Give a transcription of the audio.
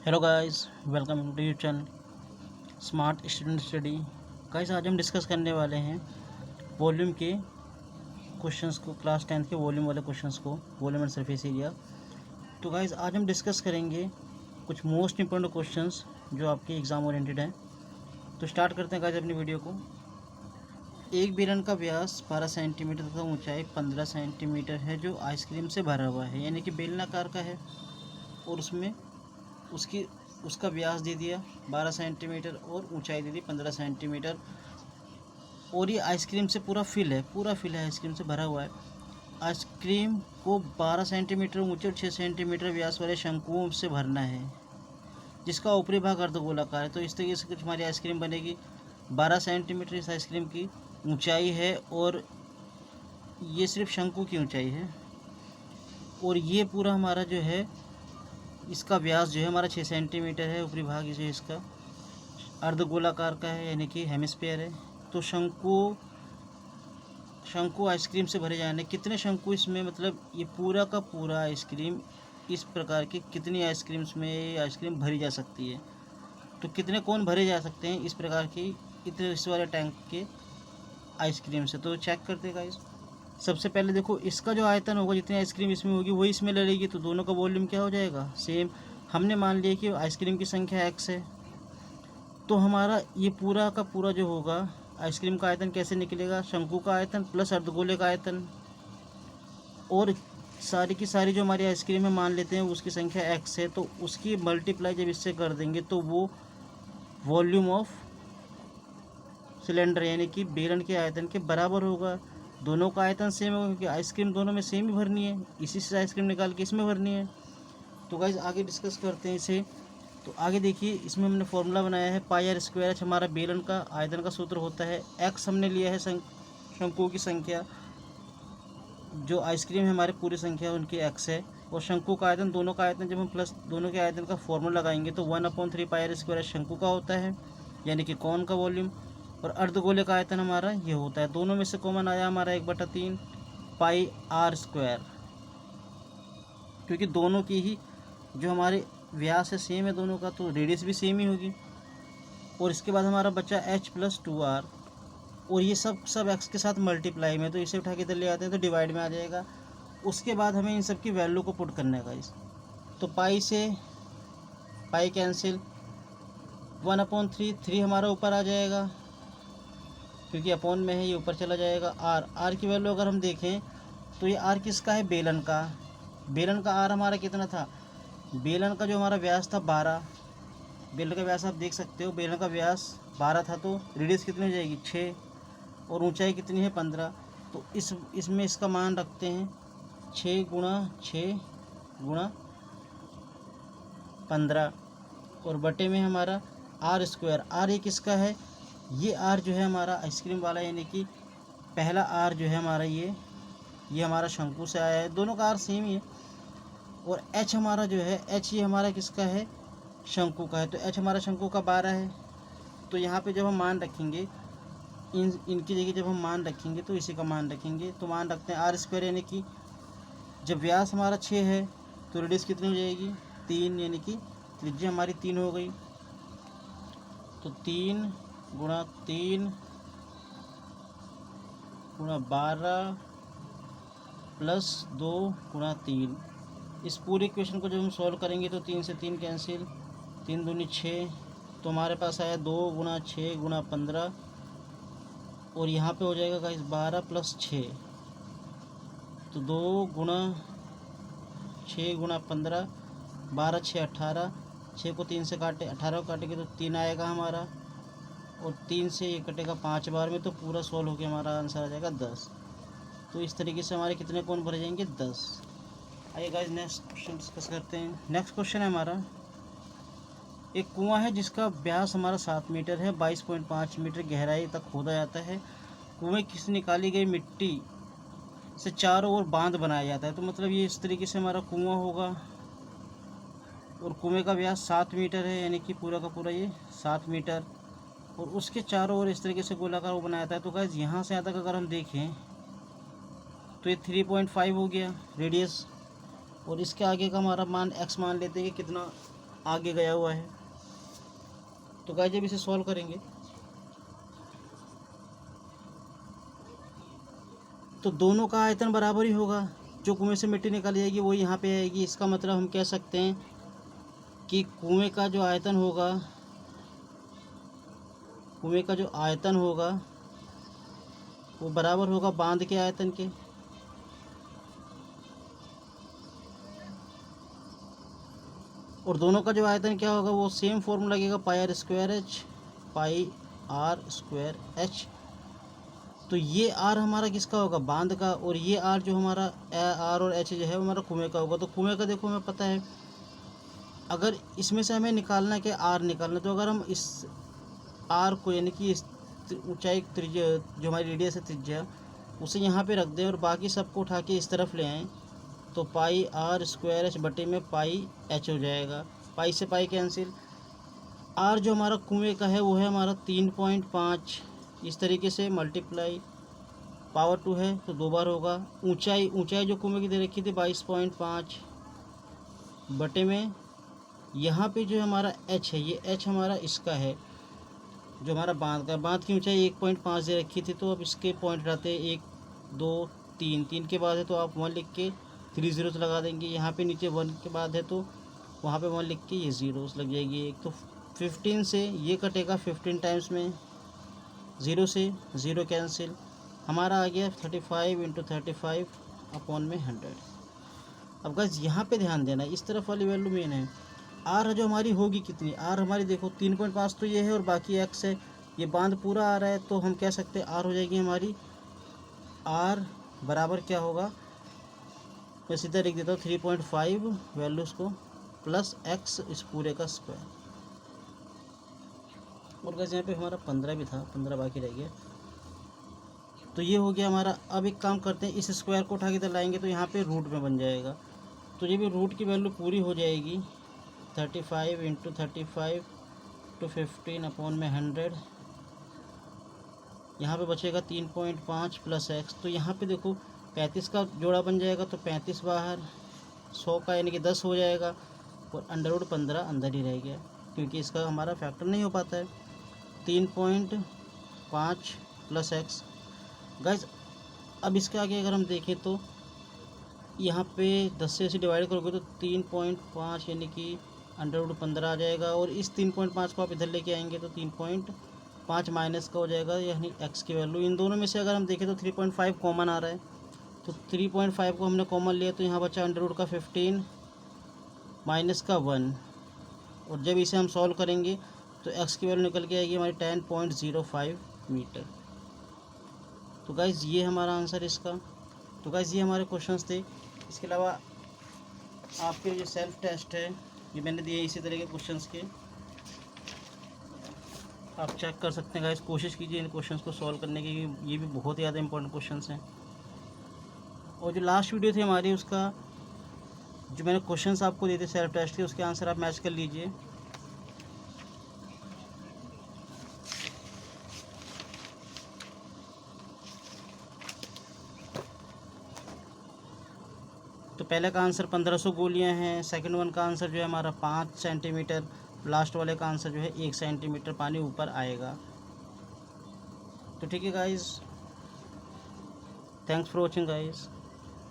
Hello guys, welcome to YouTube channel smart student study. Guys, आज हम discuss करने वाले हैं वॉल्यूम के क्वेश्चंस को, क्लास 10th के वॉल्यूम वाले क्वेश्चंस को, वॉल्यूम एंड सरफेस एरिया। तो गाइस, आज हम डिस्कस करेंगे कुछ मोस्ट इंपॉर्टेंट क्वेश्चंस जो आपके एग्ज़ाम ओरिएंटेड हैं। तो स्टार्ट करते हैं गाइस अपनी वीडियो को। एक बेलन का व्यास 12 सेंटीमीटर तथा ऊंचाई 15 सेंटीमीटर है जो आइसक्रीम से भरा हुआ है, यानी कि बेलनाकार का है और उसमें उसकी उसका व्यास दे दिया 12 सेंटीमीटर और ऊंचाई दे दी 15 सेंटीमीटर, और ये आइसक्रीम से पूरा फिल है, आइसक्रीम से भरा हुआ है। आइसक्रीम को 12 सेंटीमीटर ऊंचे और 6 सेंटीमीटर व्यास वाले शंकुओं से भरना है जिसका ऊपरी भाग अर्धगोलाकार है। तो इस तरीके से कुछ हमारी आइसक्रीम बनेगी। 12 सेंटीमीटर इस आइसक्रीम की ऊंचाई है और ये सिर्फ शंकु की ऊंचाई है, और ये पूरा हमारा जो है इसका व्यास जो है हमारा 6 सेंटीमीटर है। ऊपरी भाग जो इसका अर्धगोलाकार का है, यानी कि हेमिस्फीयर है। तो शंकु आइसक्रीम से भरे जाने कितने शंकु इसमें, मतलब ये पूरा का पूरा आइसक्रीम इस प्रकार की कितनी आइसक्रीम्स में ये आइसक्रीम भरी जा सकती है। तो कितने कौन भरे जा सकते हैं इस प्रकार की इतने इस वाले टैंक के आइसक्रीम से। तो चेक करते गाइस। सबसे पहले देखो, इसका जो आयतन होगा, जितनी आइसक्रीम इसमें होगी वही इसमें लगेगी, तो दोनों का वॉल्यूम क्या हो जाएगा, सेम। हमने मान लिया कि आइसक्रीम की संख्या x है, तो हमारा ये पूरा का पूरा जो होगा आइसक्रीम का आयतन कैसे निकलेगा, शंकु का आयतन प्लस अर्धगोले का आयतन, और सारी की सारी जो हमारी आइसक्रीम है मान लेते हैं उसकी संख्या x है, तो उसकी मल्टीप्लाई जब इससे कर देंगे तो वो वॉल्यूम ऑफ सिलेंडर यानी कि बेलन के आयतन के बराबर होगा। दोनों का आयतन सेम होगा क्योंकि आइसक्रीम दोनों में सेम ही भरनी है, इसी से आइसक्रीम निकाल के इसमें भरनी है। तो गाइज आगे डिस्कस करते हैं इसे। तो आगे देखिए, इसमें हमने फॉर्मूला बनाया है पाई आर स्क्वायर एच। हमारा बेलन का आयतन का सूत्र होता है, एक्स हमने लिया है शंकुओं की संख्या, जो आइसक्रीम है हमारे पूरी संख्या उनकी एक्स है, और शंकु का आयतन, दोनों का आयतन जब हम प्लस दोनों के आयतन का फॉर्मूला लगाएंगे तो 1/3 पाई आर स्क्वायर शंकु का होता है, यानी कि कौन का वॉल्यूम, और अर्धगोले का आयतन हमारा ये होता है। दोनों में से कॉमन आया हमारा 1/3 पाई आर स्क्वायर, क्योंकि दोनों की ही जो हमारे व्यास है सेम है दोनों का, तो रेडियस भी सेम ही होगी। और इसके बाद हमारा बचा h + 2r, और ये सब x के साथ मल्टीप्लाई में, तो इसे उठा के इधर ले आते हैं तो डिवाइड में आ जाएगा। उसके बाद हमें इन सब की वैल्यू को पुट करना है गाइस। तो पाई से पाई कैंसिल, 1/3 3 हमारा ऊपर आ जाएगा क्योंकि अपॉन में है, ये ऊपर चला जाएगा। आर की वैल्यू अगर हम देखें तो ये आर किसका है, बेलन का। बेलन का आर हमारा कितना था, बेलन का जो हमारा व्यास था 12, बेलन का व्यास आप देख सकते हो, बेलन का व्यास 12 था, तो रेडियस कितनी हो जाएगी 6, और ऊंचाई कितनी है 15। तो इसमें इसका मान रखते हैं 6 × 6 × 15, और बटे में हमारा आर स्क्वायर। आर ये किसका है, ये आर जो है हमारा आइसक्रीम वाला, यानी कि पहला आर जो है हमारा ये हमारा शंकु से आया है, दोनों का आर सेम ही है। और एच हमारा जो है, एच ये हमारा किसका है, शंकु का है, तो एच हमारा शंकु का 12 है। तो यहाँ पे जब हम मान रखेंगे इनकी जगह जब हम मान रखेंगे तो इसी का मान रखेंगे। तो मान रखते हैं आर स्क्वायर, यानी कि जब व्यास हमारा 6 है तो रेडियस कितनी हो जाएगी 3, यानी कि त्रिज्या हमारी 3 हो गई। तो 3 × 3 × 12 + 2 × 3। इस पूरे इक्वेशन को जब हम सॉल्व करेंगे तो 3 से 3 कैंसिल, 3 दूनी 6, तो हमारे पास आया 2 × 6 × 15, और यहाँ पे हो जाएगा गाइस 12 + 6, तो 2 × 6 × 15, 12 6 18, 6 को 3 से काटे, 18 को काटेंगे तो 3 आएगा हमारा, और 3 से ये कटेगा 5 बार में, तो पूरा सॉल्व होकर हमारा आंसर आ जाएगा 10। तो इस तरीके से हमारे कितने कोण भरे जाएंगे 10। आइए गाइस नेक्स्ट क्वेश्चन डिस्कस करते हैं। नेक्स्ट क्वेश्चन है हमारा, एक कुआं है जिसका व्यास हमारा 7 मीटर है, 22.5 मीटर गहराई तक खोदा जाता है। कुएं की निकाली गई मिट्टी से चारों ओर बांध बनाया जाता है। तो मतलब ये इस तरीके से हमारा कुआं होगा, और कुएं का व्यास 7 मीटर है, यानी कि पूरा का पूरा ये 7 मीटर, और उसके चारों ओर इस तरीके से गोलाकार वो बनाया जाता है। तो गाइस यहाँ से यहाँ तक अगर हम देखें तो ये 3.5 हो गया रेडियस, और इसके आगे का हमारा मान x मान लेते हैं कि कितना आगे गया हुआ है। तो गाइस जब इसे सॉल्व करेंगे तो दोनों का आयतन बराबर ही होगा। जो कुएं से मिट्टी निकाली जाएगी वो यहाँ पे आएगी। इसका मतलब हम कह सकते हैं कि कुएं का जो आयतन होगा वो बराबर होगा बांध के आयतन के। और दोनों का जो आयतन क्या होगा वो सेम फॉर्मूला लगेगा, पाई आर स्क्वायर एच। तो ये आर हमारा किसका होगा, बांध का, और ये आर जो हमारा आर और एच जो है वो हमारा कुएं का होगा। तो कुएं का देखो हमें पता है, अगर इसमें से हमें निकालना है कि आर निकालना, तो अगर हम इस आर को यानी कि इस ऊंचाई त्रिज्या जो हमारी रेडियस है त्रिज्या उसे यहाँ पे रख दें और बाकी सबको उठा के इस तरफ ले आएँ, तो पाई आर स्क्वायर एच बटे में पाई एच हो जाएगा। पाई से पाई कैंसिल। आर जो हमारा कुएं का है वो है हमारा 3.5। इस तरीके से मल्टीप्लाई पावर 2 है तो 2 बार होगा। ऊंचाई जो कुएं की दे रखी थी 22.5 बटे में यहाँ पे जो हमारा एच है, ये एच हमारा इसका है जो हमारा बांध का। बांध की ऊंचाई 1.5 दे रखी थी, तो अब इसके पॉइंट रहते हैं 1 2 3। 3 के बाद है तो आप 1 लिख के 3 ज़ीरोस लगा देंगे। यहाँ पे नीचे 1 के बाद है तो वहाँ पे 1 लिख के ये ज़ीरोस लग जाएगी एक। तो 15 से ये कटेगा 15 टाइम्स में, 0 से 0 कैंसिल। हमारा आ गया 35 × 35 अपॉन में 100। अब गाइस यहाँ पे ध्यान देना, इस तरफ वाली वैल्यू मेन है। आर जो हमारी होगी कितनी, आर हमारी देखो 3.5 तो ये है और बाकी एक्स है, ये बांध पूरा आ रहा है, तो हम कह सकते हैं आर हो जाएगी हमारी, आर बराबर क्या होगा, मैं सीधा लिख देता हूँ 3.5 वैल्यूज़ को प्लस एक्स इस पूरे का स्क्वायर। और गाइस यहाँ पे हमारा 15 भी था, 15 बाकी रह गया। तो ये हो गया हमारा। अब एक काम करते हैं, इस स्क्वायर को उठा के इधर लाएंगे तो यहाँ पे रूट में बन जाएगा। तो ये भी रूट की वैल्यू पूरी हो जाएगी, 35 × 35 to 15 अपॉन में 100। यहाँ पे बचेगा 3.5 प्लस एक्स। तो यहाँ पे देखो 35 का जोड़ा बन जाएगा, तो 35 बाहर, 100 का यानी कि 10 हो जाएगा, और अंडर रूट 15 अंदर ही रह गया क्योंकि इसका हमारा फैक्टर नहीं हो पाता है। 3.5 प्लस एक्स। गाइस अब इसके आगे अगर हम देखें तो यहाँ पे 10 से ऐसे डिवाइड करोगे तो 3.5 यानी कि अंडर रूट 15 आ जाएगा, और इस 3.5 को आप इधर लेके आएंगे तो 3.5 माइनस का हो जाएगा यानी एक्स की वैल्यू। इन दोनों में से अगर हम देखें तो 3.5 कॉमन आ रहा है, तो 3.5 को हमने कॉमन लिया तो यहाँ बचा अंडर रूट का 15 माइनस का 1, और जब इसे हम सॉल्व करेंगे तो एक्स की वैल्यू निकल के आएगी हमारी 10.05 मीटर। तो गाइज़ ये हमारा आंसर इसका। तो गाइज़ ये हमारे क्वेश्चंस थे। इसके अलावा आपके जो सेल्फ टेस्ट है ये मैंने दिए इसी तरह के क्वेश्चंस के, आप चेक कर सकते हैं गाइस। कोशिश कीजिए इन क्वेश्चंस को सॉल्व करने की, ये भी बहुत ज़्यादा इंपॉर्टेंट क्वेश्चंस हैं। और जो लास्ट वीडियो थी हमारी उसका जो मैंने क्वेश्चंस आपको दिए थे सेल्फ टेस्ट के, उसके आंसर आप मैच कर लीजिए। तो पहले का आंसर 1500 गोलियां हैं, सेकंड वन का आंसर जो है हमारा 5 सेंटीमीटर, लास्ट वाले का आंसर जो है 1 सेंटीमीटर पानी ऊपर आएगा। तो ठीक है guys, thanks for watching guys.